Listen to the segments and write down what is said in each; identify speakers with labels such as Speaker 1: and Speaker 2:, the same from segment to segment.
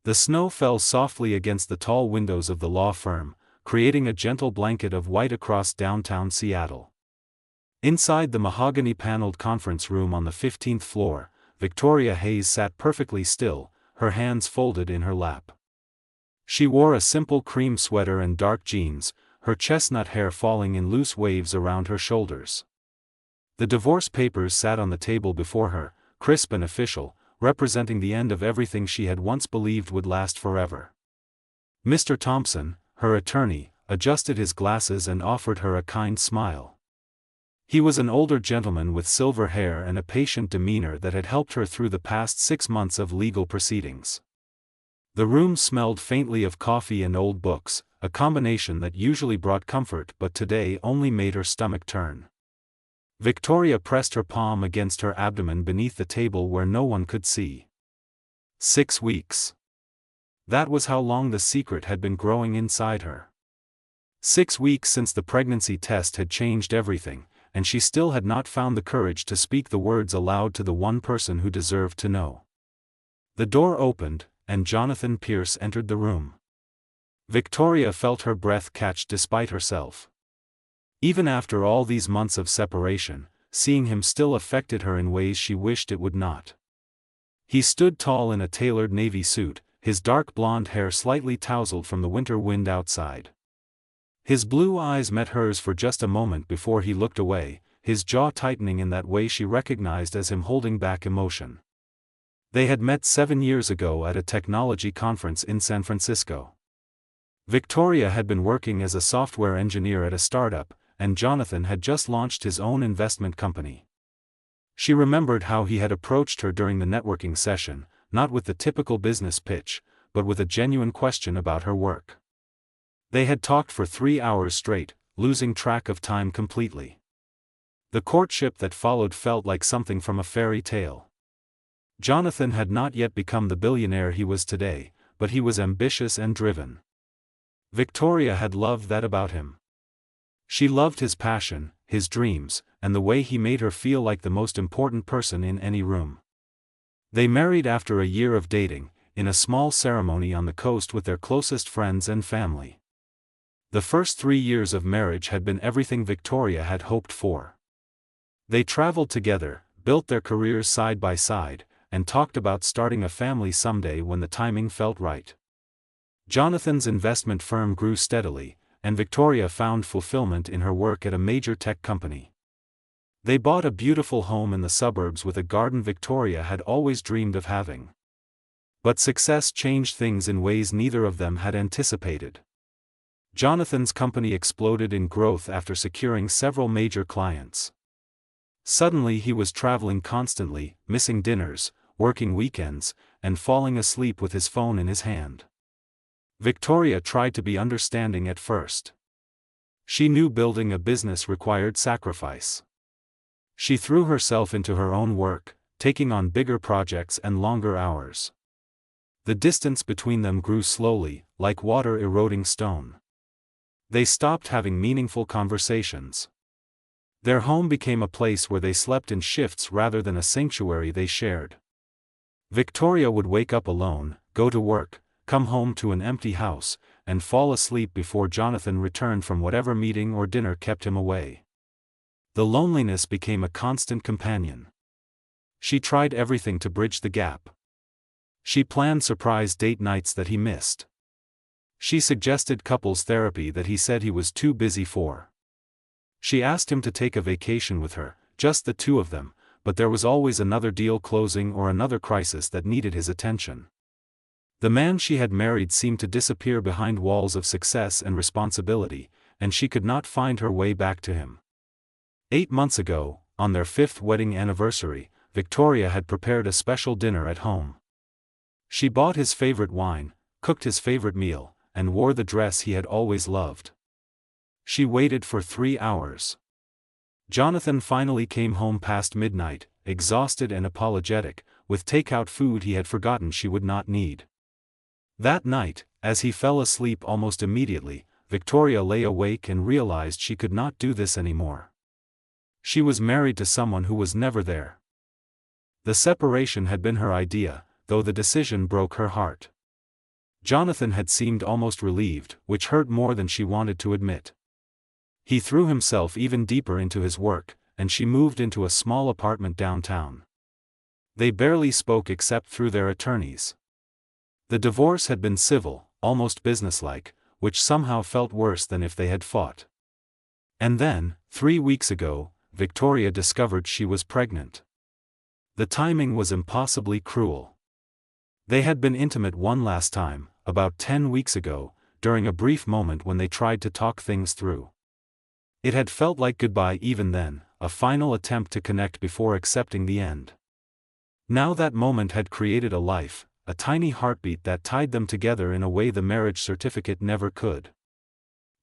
Speaker 1: The snow fell softly against the tall windows of the law firm, creating a gentle blanket of white across downtown Seattle. Inside the mahogany-paneled conference room on the 15th floor, Victoria Hayes sat perfectly still, her hands folded in her lap. She wore a simple cream sweater and dark jeans, her chestnut hair falling in loose waves around her shoulders. The divorce papers sat on the table before her, crisp and official, representing the end of everything she had once believed would last forever. Mr. Thompson, her attorney, adjusted his glasses and offered her a kind smile. He was an older gentleman with silver hair and a patient demeanor that had helped her through the past 6 months of legal proceedings. The room smelled faintly of coffee and old books, a combination that usually brought comfort but today only made her stomach turn. Victoria pressed her palm against her abdomen beneath the table where no one could see. 6 weeks. That was how long the secret had been growing inside her. 6 weeks since the pregnancy test had changed everything, and she still had not found the courage to speak the words aloud to the one person who deserved to know. The door opened, and Jonathan Pierce entered the room. Victoria felt her breath catch despite herself. Even after all these months of separation, seeing him still affected her in ways she wished it would not. He stood tall in a tailored navy suit, his dark blonde hair slightly tousled from the winter wind outside. His blue eyes met hers for just a moment before he looked away, his jaw tightening in that way she recognized as him holding back emotion. They had met 7 years ago at a technology conference in San Francisco. Victoria had been working as a software engineer at a startup, and Jonathan had just launched his own investment company. She remembered how he had approached her during the networking session, not with the typical business pitch, but with a genuine question about her work. They had talked for 3 hours straight, losing track of time completely. The courtship that followed felt like something from a fairy tale. Jonathan had not yet become the billionaire he was today, but he was ambitious and driven. Victoria had loved that about him. She loved his passion, his dreams, and the way he made her feel like the most important person in any room. They married after a year of dating, in a small ceremony on the coast with their closest friends and family. The first 3 years of marriage had been everything Victoria had hoped for. They traveled together, built their careers side by side, and talked about starting a family someday when the timing felt right. Jonathan's investment firm grew steadily, and Victoria found fulfillment in her work at a major tech company. They bought a beautiful home in the suburbs with a garden Victoria had always dreamed of having. But success changed things in ways neither of them had anticipated. Jonathan's company exploded in growth after securing several major clients. Suddenly he was traveling constantly, missing dinners, working weekends, and falling asleep with his phone in his hand. Victoria tried to be understanding at first. She knew building a business required sacrifice. She threw herself into her own work, taking on bigger projects and longer hours. The distance between them grew slowly, like water eroding stone. They stopped having meaningful conversations. Their home became a place where they slept in shifts rather than a sanctuary they shared. Victoria would wake up alone, go to work, come home to an empty house, and fall asleep before Jonathan returned from whatever meeting or dinner kept him away. The loneliness became a constant companion. She tried everything to bridge the gap. She planned surprise date nights that he missed. She suggested couples therapy that he said he was too busy for. She asked him to take a vacation with her, just the two of them, but there was always another deal closing or another crisis that needed his attention. The man she had married seemed to disappear behind walls of success and responsibility, and she could not find her way back to him. 8 months ago, on their 5th wedding anniversary, Victoria had prepared a special dinner at home. She bought his favorite wine, cooked his favorite meal, and wore the dress he had always loved. She waited for 3 hours. Jonathan finally came home past midnight, exhausted and apologetic, with takeout food he had forgotten she would not need. That night, as he fell asleep almost immediately, Victoria lay awake and realized she could not do this anymore. She was married to someone who was never there. The separation had been her idea, though the decision broke her heart. Jonathan had seemed almost relieved, which hurt more than she wanted to admit. He threw himself even deeper into his work, and she moved into a small apartment downtown. They barely spoke except through their attorneys. The divorce had been civil, almost businesslike, which somehow felt worse than if they had fought. And then, 3 weeks ago, Victoria discovered she was pregnant. The timing was impossibly cruel. They had been intimate one last time, about 10 weeks ago, during a brief moment when they tried to talk things through. It had felt like goodbye even then, a final attempt to connect before accepting the end. Now that moment had created a life, a tiny heartbeat that tied them together in a way the marriage certificate never could.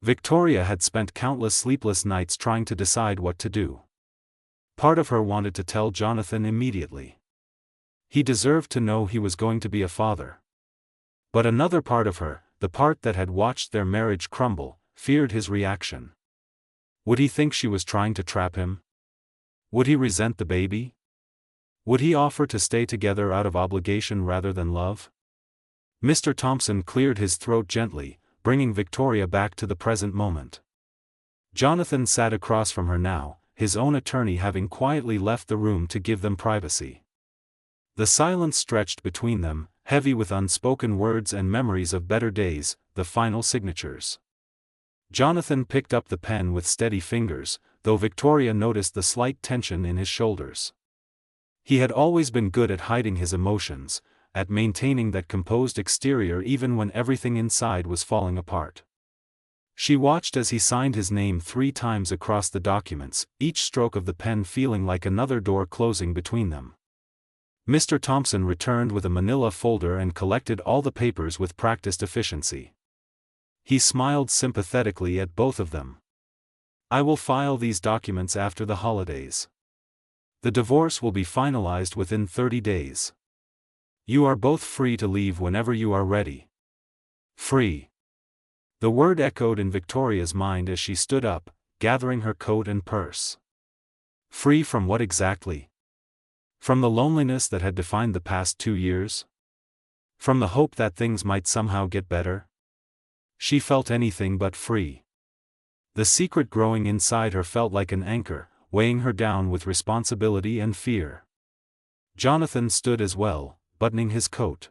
Speaker 1: Victoria had spent countless sleepless nights trying to decide what to do. Part of her wanted to tell Jonathan immediately. He deserved to know he was going to be a father. But another part of her, the part that had watched their marriage crumble, feared his reaction. Would he think she was trying to trap him? Would he resent the baby? Would he offer to stay together out of obligation rather than love? Mr. Thompson cleared his throat gently, bringing Victoria back to the present moment. Jonathan sat across from her now, his own attorney having quietly left the room to give them privacy. The silence stretched between them, heavy with unspoken words and memories of better days, the final signatures. Jonathan picked up the pen with steady fingers, though Victoria noticed the slight tension in his shoulders. He had always been good at hiding his emotions, at maintaining that composed exterior even when everything inside was falling apart. She watched as he signed his name 3 times across the documents, each stroke of the pen feeling like another door closing between them. Mr. Thompson returned with a manila folder and collected all the papers with practiced efficiency. He smiled sympathetically at both of them. "I will file these documents after the holidays. The divorce will be finalized within 30 days. You are both free to leave whenever you are ready." Free. The word echoed in Victoria's mind as she stood up, gathering her coat and purse. Free from what exactly? From the loneliness that had defined the past 2 years? From the hope that things might somehow get better? She felt anything but free. The secret growing inside her felt like an anchor, weighing her down with responsibility and fear. Jonathan stood as well, buttoning his coat.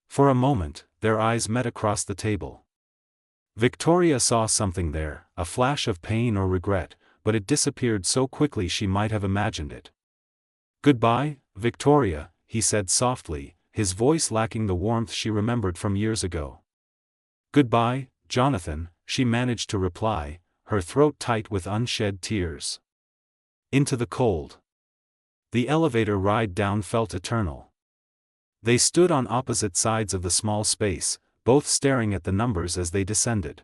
Speaker 1: For a moment, their eyes met across the table. Victoria saw something there, a flash of pain or regret, but it disappeared so quickly she might have imagined it. "Goodbye, Victoria," he said softly, his voice lacking the warmth she remembered from years ago. "Goodbye, Jonathan," she managed to reply, her throat tight with unshed tears. Into the cold. The elevator ride down felt eternal. They stood on opposite sides of the small space, both staring at the numbers as they descended.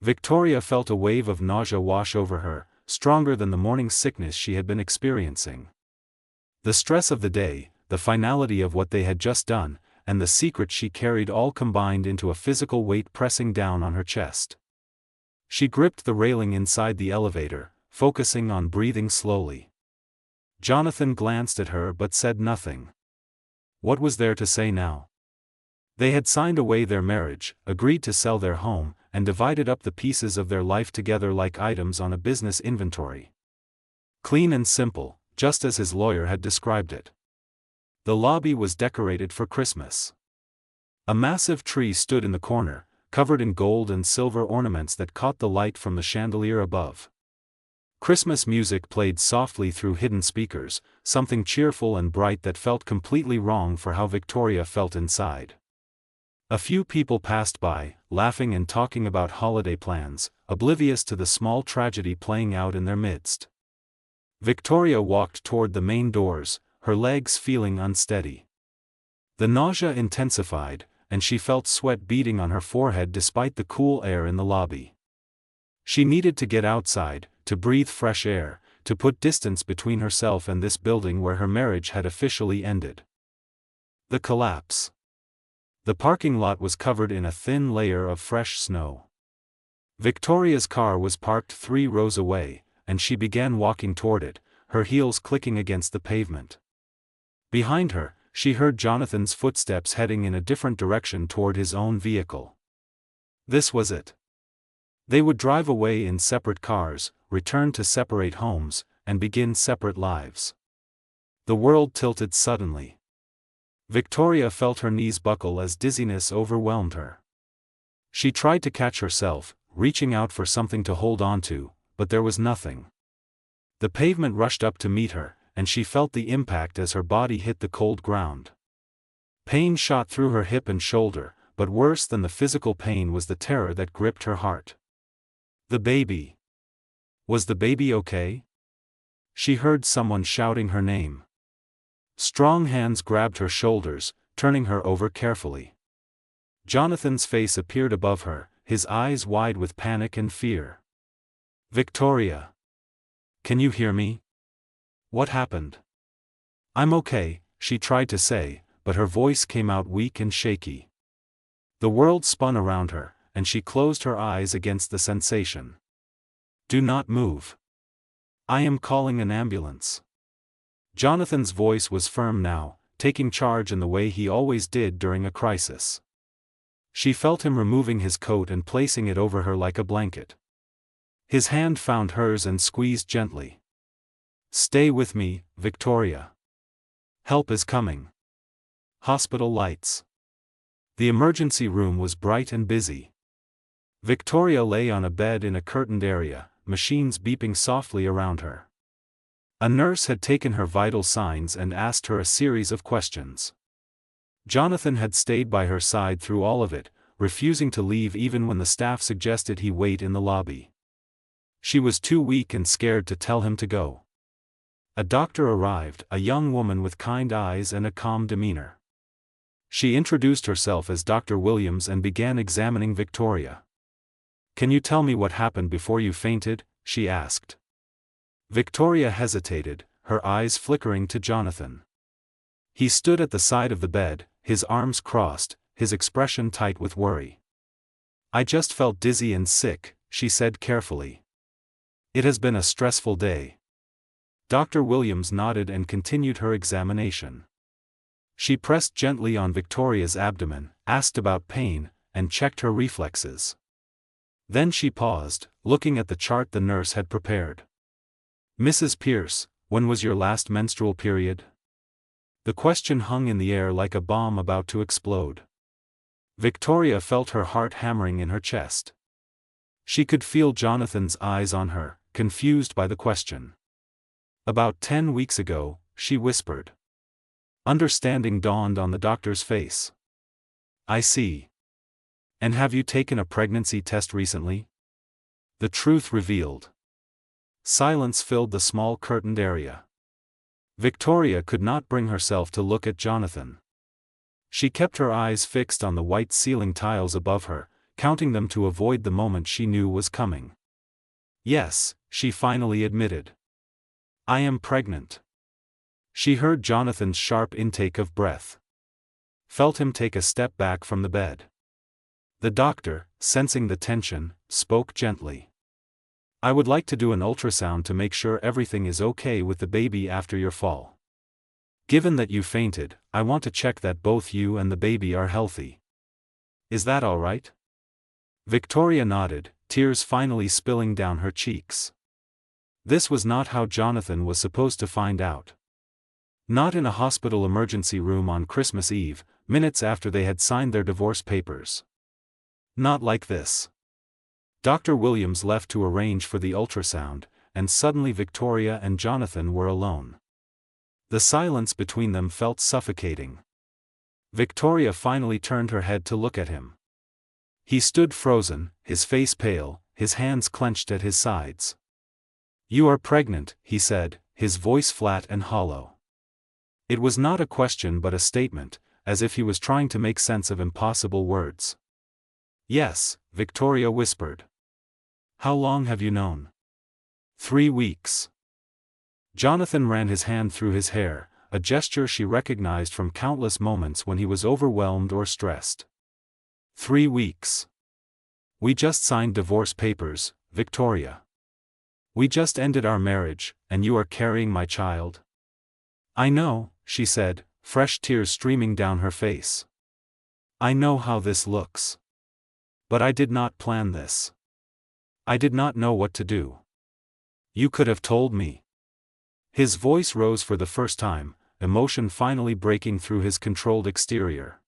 Speaker 1: Victoria felt a wave of nausea wash over her, stronger than the morning sickness she had been experiencing. The stress of the day, the finality of what they had just done, and the secret she carried all combined into a physical weight pressing down on her chest. She gripped the railing inside the elevator, focusing on breathing slowly. Jonathan glanced at her but said nothing. What was there to say now? They had signed away their marriage, agreed to sell their home, and divided up the pieces of their life together like items on a business inventory. Clean and simple, just as his lawyer had described it. The lobby was decorated for Christmas. A massive tree stood in the corner, covered in gold and silver ornaments that caught the light from the chandelier above. Christmas music played softly through hidden speakers, something cheerful and bright that felt completely wrong for how Victoria felt inside. A few people passed by, laughing and talking about holiday plans, oblivious to the small tragedy playing out in their midst. Victoria walked toward the main doors, her legs feeling unsteady. The nausea intensified, and she felt sweat beading on her forehead despite the cool air in the lobby. She needed to get outside, to breathe fresh air, to put distance between herself and this building where her marriage had officially ended. The collapse. The parking lot was covered in a thin layer of fresh snow. Victoria's car was parked 3 rows away, and she began walking toward it, her heels clicking against the pavement. Behind her, she heard Jonathan's footsteps heading in a different direction toward his own vehicle. This was it. They would drive away in separate cars, return to separate homes, and begin separate lives. The world tilted suddenly. Victoria felt her knees buckle as dizziness overwhelmed her. She tried to catch herself, reaching out for something to hold on to, but there was nothing. The pavement rushed up to meet her, and she felt the impact as her body hit the cold ground. Pain shot through her hip and shoulder, but worse than the physical pain was the terror that gripped her heart. The baby. Was the baby okay? She heard someone shouting her name. Strong hands grabbed her shoulders, turning her over carefully. Jonathan's face appeared above her, his eyes wide with panic and fear. Victoria. Can you hear me? What happened? I'm okay, she tried to say, but her voice came out weak and shaky. The world spun around her, and she closed her eyes against the sensation. Do not move. I am calling an ambulance. Jonathan's voice was firm now, taking charge in the way he always did during a crisis. She felt him removing his coat and placing it over her like a blanket. His hand found hers and squeezed gently. Stay with me, Victoria. Help is coming. Hospital lights. The emergency room was bright and busy. Victoria lay on a bed in a curtained area, machines beeping softly around her. A nurse had taken her vital signs and asked her a series of questions. Jonathan had stayed by her side through all of it, refusing to leave even when the staff suggested he wait in the lobby. She was too weak and scared to tell him to go. A doctor arrived, a young woman with kind eyes and a calm demeanor. She introduced herself as Dr. Williams and began examining Victoria. Can you tell me what happened before you fainted? She asked. Victoria hesitated, her eyes flickering to Jonathan. He stood at the side of the bed, his arms crossed, his expression tight with worry. I just felt dizzy and sick, she said carefully. It has been a stressful day. Dr. Williams nodded and continued her examination. She pressed gently on Victoria's abdomen, asked about pain, and checked her reflexes. Then she paused, looking at the chart the nurse had prepared. Mrs. Pierce, when was your last menstrual period? The question hung in the air like a bomb about to explode. Victoria felt her heart hammering in her chest. She could feel Jonathan's eyes on her, confused by the question. About 10 weeks ago, she whispered. Understanding dawned on the doctor's face. I see. And have you taken a pregnancy test recently? The truth revealed. Silence filled the small curtained area. Victoria could not bring herself to look at Jonathan. She kept her eyes fixed on the white ceiling tiles above her, counting them to avoid the moment she knew was coming. Yes, she finally admitted. I am pregnant. She heard Jonathan's sharp intake of breath. Felt him take a step back from the bed. The doctor, sensing the tension, spoke gently. I would like to do an ultrasound to make sure everything is okay with the baby after your fall. Given that you fainted, I want to check that both you and the baby are healthy. Is that all right? Victoria nodded, tears finally spilling down her cheeks. This was not how Jonathan was supposed to find out. Not in a hospital emergency room on Christmas Eve, minutes after they had signed their divorce papers. Not like this. Dr. Williams left to arrange for the ultrasound, and suddenly Victoria and Jonathan were alone. The silence between them felt suffocating. Victoria finally turned her head to look at him. He stood frozen, his face pale, his hands clenched at his sides. You are pregnant, he said, his voice flat and hollow. It was not a question but a statement, as if he was trying to make sense of impossible words. Yes, Victoria whispered. How long have you known? 3 weeks. Jonathan ran his hand through his hair, a gesture she recognized from countless moments when he was overwhelmed or stressed. 3 weeks. We just signed divorce papers, Victoria. We just ended our marriage, and you are carrying my child? I know, she said, fresh tears streaming down her face. I know how this looks. But I did not plan this. I did not know what to do. You could have told me. His voice rose for the first time, emotion finally breaking through his controlled exterior.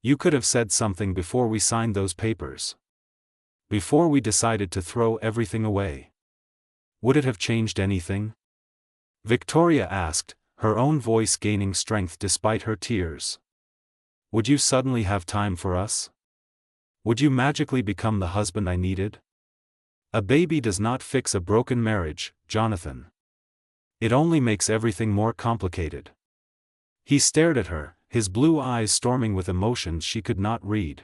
Speaker 1: You could have said something before we signed those papers. Before we decided to throw everything away. Would it have changed anything? Victoria asked, her own voice gaining strength despite her tears. Would you suddenly have time for us? Would you magically become the husband I needed? A baby does not fix a broken marriage, Jonathan. It only makes everything more complicated. He stared at her, his blue eyes storming with emotions she could not read.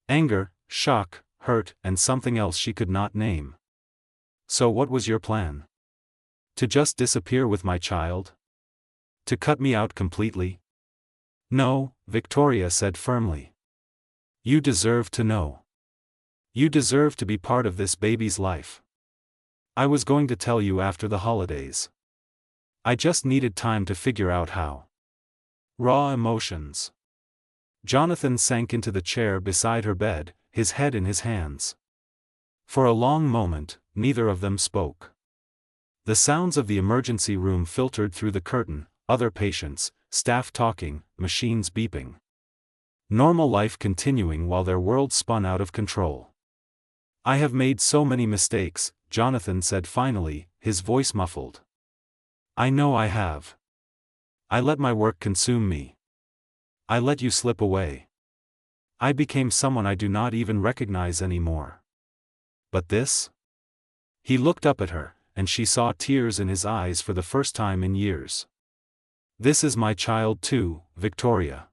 Speaker 1: Anger, shock, hurt, and something else she could not name. So what was your plan? To just disappear with my child? To cut me out completely? No, Victoria said firmly. You deserve to know. You deserve to be part of this baby's life. I was going to tell you after the holidays. I just needed time to figure out how. Raw emotions. Jonathan sank into the chair beside her bed, his head in his hands. For a long moment, neither of them spoke. The sounds of the emergency room filtered through the curtain, other patients, staff talking, machines beeping. Normal life continuing while their world spun out of control. I have made so many mistakes, Jonathan said finally, his voice muffled. I know I have. I let my work consume me. I let you slip away. I became someone I do not even recognize anymore. But this? He looked up at her, and she saw tears in his eyes for the first time in years. This is my child too, Victoria.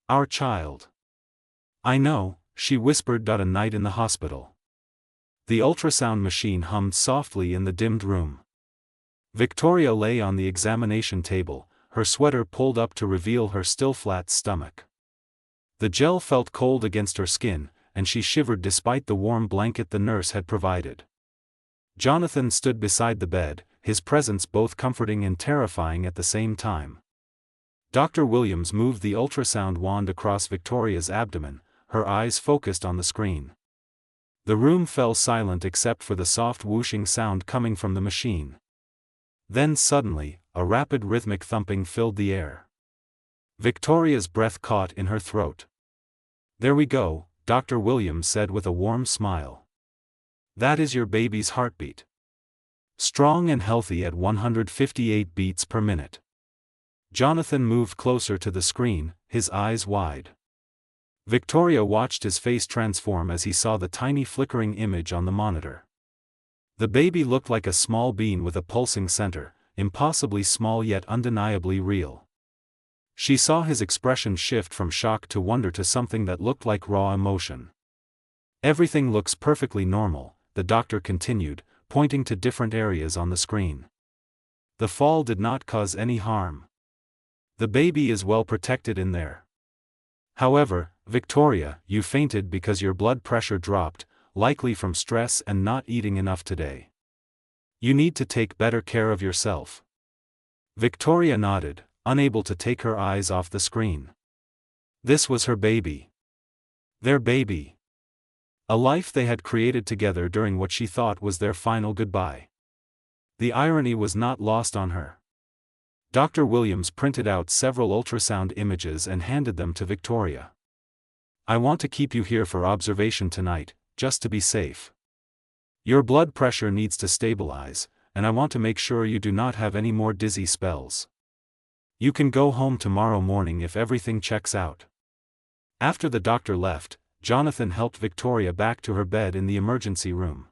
Speaker 1: Our child. I know, she whispered. A night in the hospital. The ultrasound machine hummed softly in the dimmed room. Victoria lay on the examination table, her sweater pulled up to reveal her still flat stomach. The gel felt cold against her skin, and she shivered despite the warm blanket the nurse had provided. Jonathan stood beside the bed, his presence both comforting and terrifying at the same time. Dr. Williams moved the ultrasound wand across Victoria's abdomen, her eyes focused on the screen. The room fell silent except for the soft whooshing sound coming from the machine. Then suddenly, a rapid rhythmic thumping filled the air. Victoria's breath caught in her throat. There we go, Dr. Williams said with a warm smile. That is your baby's heartbeat. Strong and healthy at 158 beats per minute. Jonathan moved closer to the screen, his eyes wide. Victoria watched his face transform as he saw the tiny flickering image on the monitor. The baby looked like a small bean with a pulsing center, impossibly small yet undeniably real. She saw his expression shift from shock to wonder to something that looked like raw emotion. Everything looks perfectly normal, the doctor continued, pointing to different areas on the screen. The fall did not cause any harm. The baby is well protected in there. However, Victoria, you fainted because your blood pressure dropped, likely from stress and not eating enough today. You need to take better care of yourself. Victoria nodded, unable to take her eyes off the screen. This was her baby. Their baby. A life they had created together during what she thought was their final goodbye. The irony was not lost on her. Dr. Williams printed out several ultrasound images and handed them to Victoria. I want to keep you here for observation tonight, just to be safe. Your blood pressure needs to stabilize, and I want to make sure you do not have any more dizzy spells. You can go home tomorrow morning if everything checks out. After the doctor left, Jonathan helped Victoria back to her bed in the emergency room.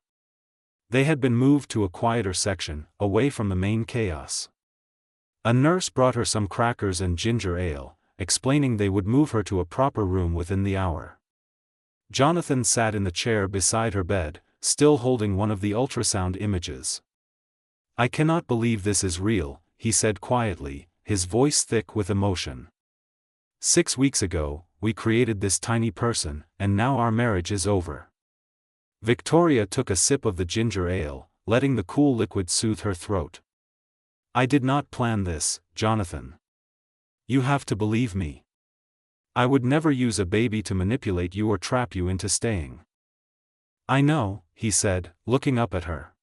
Speaker 1: They had been moved to a quieter section, away from the main chaos. A nurse brought her some crackers and ginger ale, explaining they would move her to a proper room within the hour. Jonathan sat in the chair beside her bed, still holding one of the ultrasound images. I cannot believe this is real, he said quietly, his voice thick with emotion. 6 weeks ago, we created this tiny person, and now our marriage is over. Victoria took a sip of the ginger ale, letting the cool liquid soothe her throat. I did not plan this, Jonathan. You have to believe me. I would never use a baby to manipulate you or trap you into staying. I know, he said, looking up at her.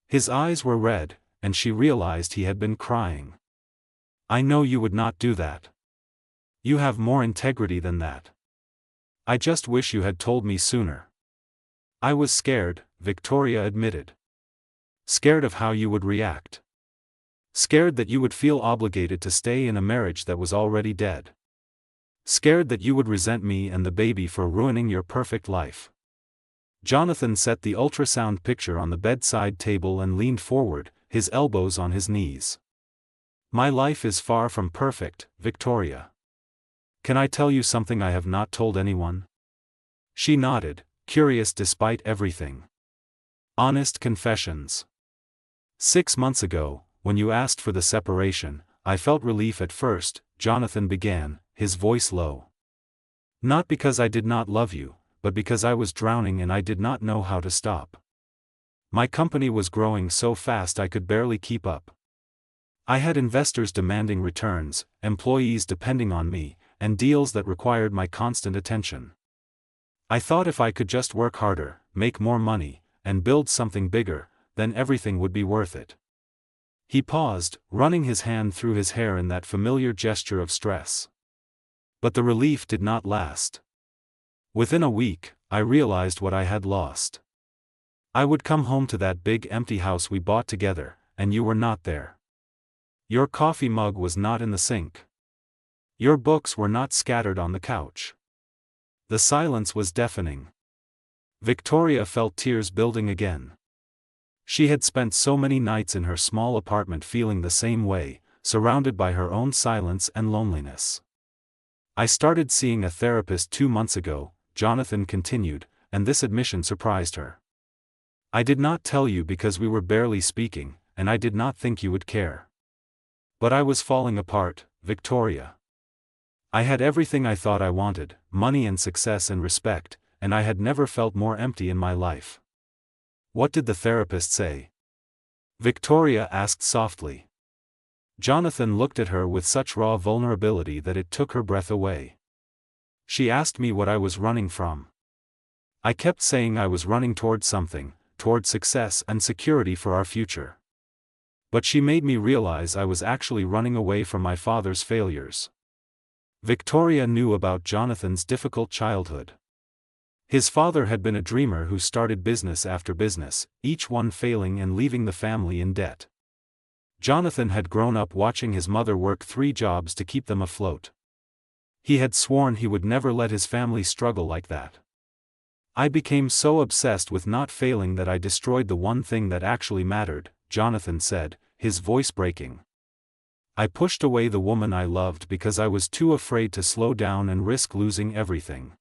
Speaker 1: His eyes were red, and she realized he had been crying. I know you would not do that. You have more integrity than that. I just wish you had told me sooner. I was scared, Victoria admitted. Scared of how you would react. Scared that you would feel obligated to stay in a marriage that was already dead. Scared that you would resent me and the baby for ruining your perfect life. Jonathan set the ultrasound picture on the bedside table and leaned forward, his elbows on his knees. My life is far from perfect, Victoria. Can I tell you something I have not told anyone? She nodded, curious despite everything. Honest confessions. 6 months ago, when you asked for the separation, I felt relief at first, Jonathan began, his voice low. Not because I did not love you, but because I was drowning and I did not know how to stop. My company was growing so fast I could barely keep up. I had investors demanding returns, employees depending on me, and deals that required my constant attention. I thought if I could just work harder, make more money, and build something bigger, then everything would be worth it. He paused, running his hand through his hair in that familiar gesture of stress. But the relief did not last. Within a week, I realized what I had lost. I would come home to that big empty house we bought together, and you were not there. Your coffee mug was not in the sink. Your books were not scattered on the couch. The silence was deafening. Victoria felt tears building again. She had spent so many nights in her small apartment feeling the same way, surrounded by her own silence and loneliness. I started seeing a therapist 2 months ago, Jonathan continued, and this admission surprised her. I did not tell you because we were barely speaking, and I did not think you would care. But I was falling apart, Victoria. I had everything I thought I wanted, money and success and respect, and I had never felt more empty in my life. What did the therapist say? Victoria asked softly. Jonathan looked at her with such raw vulnerability that it took her breath away. She asked me what I was running from. I kept saying I was running toward something, toward success and security for our future. But she made me realize I was actually running away from my father's failures. Victoria knew about Jonathan's difficult childhood. His father had been a dreamer who started business after business, each one failing and leaving the family in debt. Jonathan had grown up watching his mother work 3 jobs to keep them afloat. He had sworn he would never let his family struggle like that. I became so obsessed with not failing that I destroyed the one thing that actually mattered, Jonathan said, his voice breaking. I pushed away the woman I loved because I was too afraid to slow down and risk losing everything.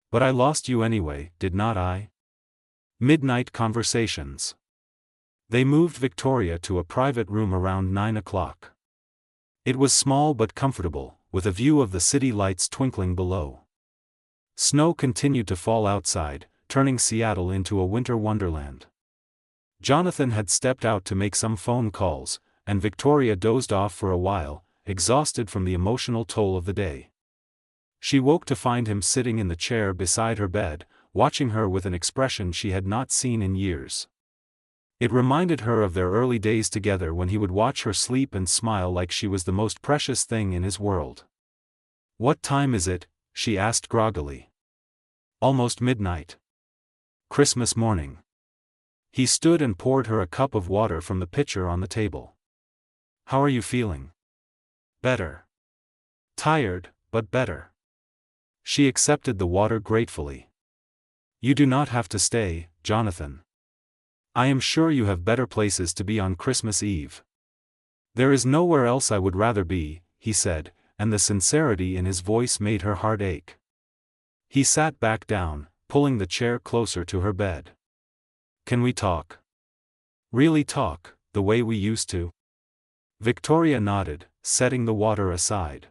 Speaker 1: But I lost you anyway, did not I? Midnight conversations. They moved Victoria to a private room around 9 o'clock. It was small but comfortable, with a view of the city lights twinkling below. Snow continued to fall outside, turning Seattle into a winter wonderland. Jonathan had stepped out to make some phone calls, and Victoria dozed off for a while, exhausted from the emotional toll of the day. She woke to find him sitting in the chair beside her bed, watching her with an expression she had not seen in years. It reminded her of their early days together when he would watch her sleep and smile like she was the most precious thing in his world. "What time is it?" she asked groggily. "Almost midnight. Christmas morning." He stood and poured her a cup of water from the pitcher on the table. "How are you feeling?" "Better. Tired, but better." She accepted the water gratefully. "You do not have to stay, Jonathan. I am sure you have better places to be on Christmas Eve." "There is nowhere else I would rather be," he said, and the sincerity in his voice made her heart ache. He sat back down, pulling the chair closer to her bed. "Can we talk? Really talk, the way we used to?" Victoria nodded, setting the water aside.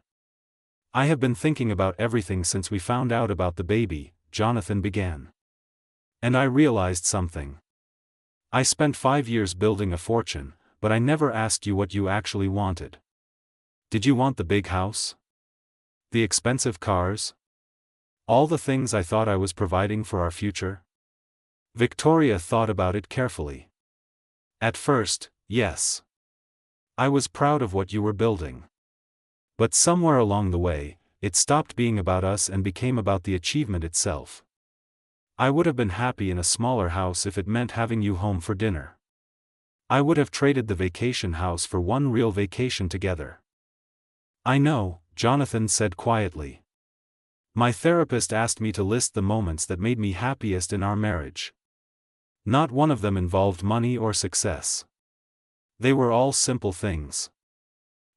Speaker 1: "I have been thinking about everything since we found out about the baby," Jonathan began. "And I realized something. I spent 5 years building a fortune, but I never asked you what you actually wanted. Did you want the big house? The expensive cars? All the things I thought I was providing for our future? Victoria thought about it carefully. At first, yes. I was proud of what you were building. But somewhere along the way, it stopped being about us and became about the achievement itself. I would have been happy in a smaller house if it meant having you home for dinner. I would have traded the vacation house for one real vacation together. I know, Jonathan said quietly. My therapist asked me to list the moments that made me happiest in our marriage. Not one of them involved money or success. They were all simple things.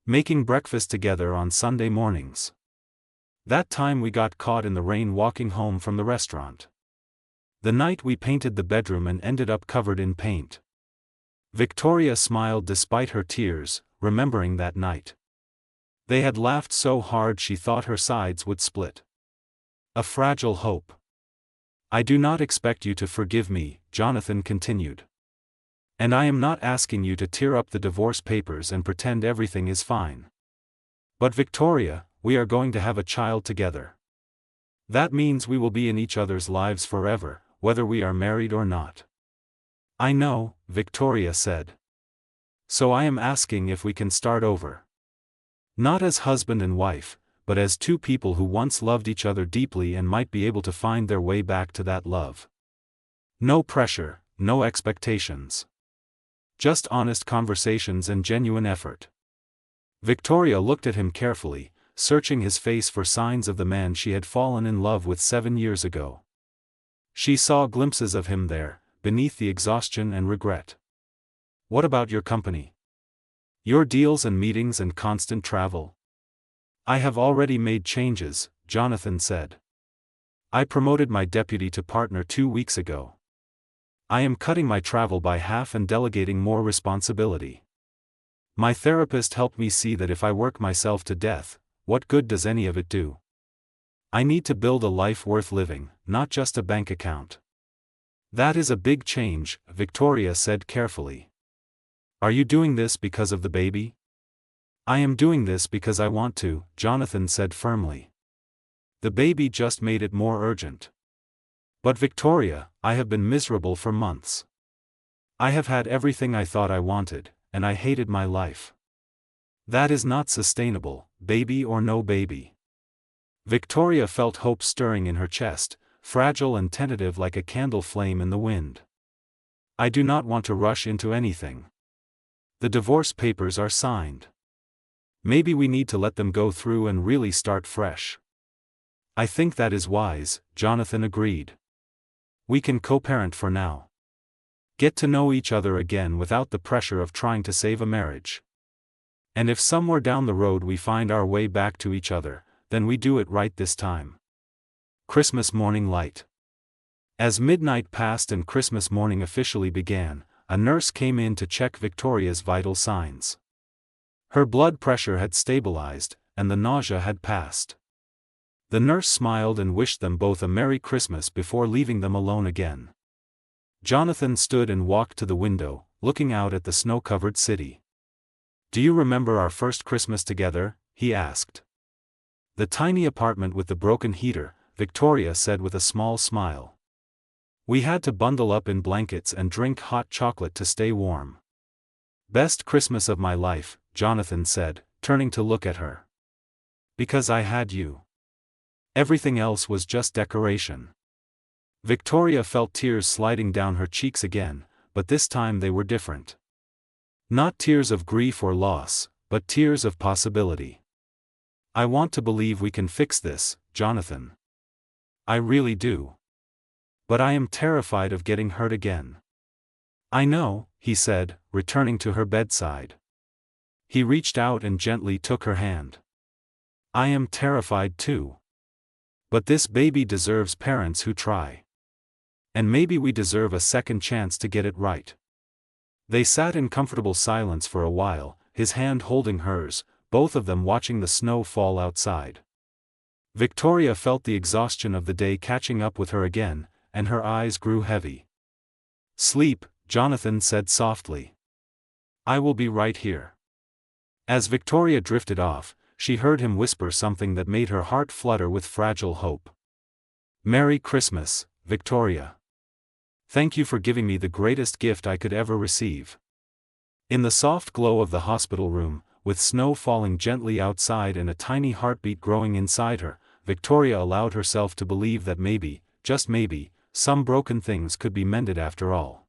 Speaker 1: Making breakfast together on Sunday mornings. That time we got caught in the rain walking home from the restaurant. The night we painted the bedroom and ended up covered in paint. Victoria smiled despite her tears, remembering that night. They had laughed so hard she thought her sides would split. A fragile hope. I do not expect you to forgive me, Jonathan continued. And I am not asking you to tear up the divorce papers and pretend everything is fine. But Victoria, we are going to have a child together. That means we will be in each other's lives forever, whether we are married or not. I know, Victoria said. So I am asking if we can start over. Not as husband and wife, but as two people who once loved each other deeply and might be able to find their way back to that love. No pressure, no expectations. Just honest conversations and genuine effort. Victoria looked at him carefully, searching his face for signs of the man she had fallen in love with 7 years ago. She saw glimpses of him there, beneath the exhaustion and regret. What about your company? Your deals and meetings and constant travel? I have already made changes, Jonathan said. I promoted my deputy to partner 2 weeks ago. I am cutting my travel by half and delegating more responsibility. My therapist helped me see that if I work myself to death, what good does any of it do? I need to build a life worth living, not just a bank account. That is a big change, Victoria said carefully. Are you doing this because of the baby? I am doing this because I want to, Jonathan said firmly. The baby just made it more urgent. But Victoria, I have been miserable for months. I have had everything I thought I wanted, and I hated my life. That is not sustainable, baby or no baby. Victoria felt hope stirring in her chest, fragile and tentative like a candle flame in the wind. I do not want to rush into anything. The divorce papers are signed. Maybe we need to let them go through and really start fresh. I think that is wise, Jonathan agreed. We can co-parent for now. Get to know each other again without the pressure of trying to save a marriage. And if somewhere down the road we find our way back to each other, then we do it right this time. Christmas morning light. As midnight passed and Christmas morning officially began, a nurse came in to check Victoria's vital signs. Her blood pressure had stabilized, and the nausea had passed. The nurse smiled and wished them both a Merry Christmas before leaving them alone again. Jonathan stood and walked to the window, looking out at the snow-covered city. Do you remember our first Christmas together? He asked. The tiny apartment with the broken heater, Victoria said with a small smile. We had to bundle up in blankets and drink hot chocolate to stay warm. Best Christmas of my life, Jonathan said, turning to look at her. Because I had you. Everything else was just decoration. Victoria felt tears sliding down her cheeks again, but this time they were different. Not tears of grief or loss, but tears of possibility. I want to believe we can fix this, Jonathan. I really do. But I am terrified of getting hurt again. I know, he said, returning to her bedside. He reached out and gently took her hand. I am terrified too. But this baby deserves parents who try. And maybe we deserve a second chance to get it right. They sat in comfortable silence for a while, his hand holding hers, both of them watching the snow fall outside. Victoria felt the exhaustion of the day catching up with her again, and her eyes grew heavy. Sleep, Jonathan said softly. I will be right here. As Victoria drifted off, she heard him whisper something that made her heart flutter with fragile hope. "Merry Christmas, Victoria. Thank you for giving me the greatest gift I could ever receive." In the soft glow of the hospital room, with snow falling gently outside and a tiny heartbeat growing inside her, Victoria allowed herself to believe that maybe, just maybe, some broken things could be mended after all.